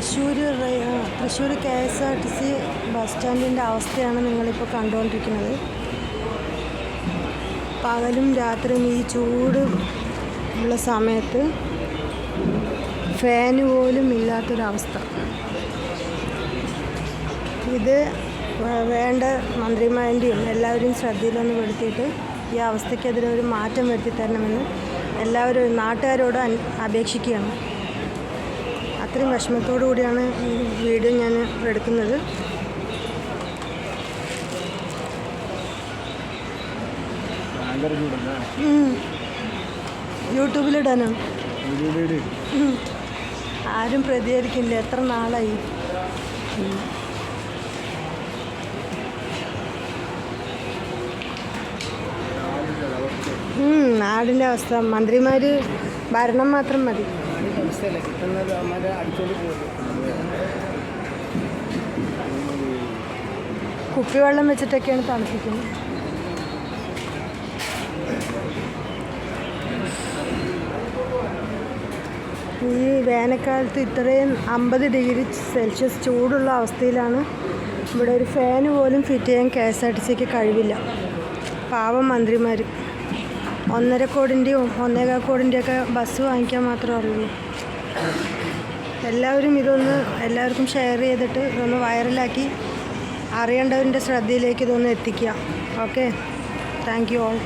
Thrissur KSRTC bus സ്റ്റാൻഡിൻ്റെ അവസ്ഥയാണ് നിങ്ങളിപ്പോൾ കണ്ടുകൊണ്ടിരിക്കുന്നത്. പകലും രാത്രിയും ഈ ചൂട് ഉള്ള സമയത്ത് ഫാന് പോലും ഇല്ലാത്തൊരവസ്ഥ. ഇത് വേണ്ട മന്ത്രിമാരുടെയും എല്ലാവരെയും ശ്രദ്ധയിലൊന്ന് പെടുത്തിയിട്ട് ഈ അവസ്ഥയ്ക്കെതിരെ ഒരു മാറ്റം വരുത്തി തരണമെന്ന് എല്ലാവരും നാട്ടുകാരോട് അപേക്ഷിക്കുകയാണ്. അത്രയും വിഷമത്തോടു കൂടിയാണ് ഈ വീഡിയോ ഞാൻ എടുക്കുന്നത്. യൂട്യൂബിലിടാനോ? ആരും പ്രതികരിക്കില്ല. എത്ര നാളായി. നാടിൻ്റെ അവസ്ഥ. മന്ത്രിമാർ ഭരണം മാത്രം മതി. കുപ്പിവെള്ളം വെച്ചിട്ടൊക്കെയാണ് തണുപ്പിക്കുന്നത്. ഈ വേനൽക്കാലത്ത് ഇത്രയും 50 ഡിഗ്രി സെൽഷ്യസ് ചൂടുള്ള അവസ്ഥയിലാണ് ഇവിടെ ഒരു ഫാന് പോലും ഫിറ്റ് ചെയ്യാൻ KSRTCക്ക് കഴിവില്ല. പാവം മന്ത്രിമാർ 1.5 കോടിൻ്റെയും 1.25 കോടിൻ്റെയൊക്കെ ബസ് വാങ്ങിക്കാൻ മാത്രമേ അറിയുള്ളൂ. എല്ലാവരും എല്ലാവർക്കും ഷെയർ ചെയ്തിട്ട് ഇതൊന്ന് വൈറലാക്കി അറിയേണ്ടവരുടെ ശ്രദ്ധയിലേക്ക് ഇതൊന്ന് എത്തിക്കുക. Okay, thank you all.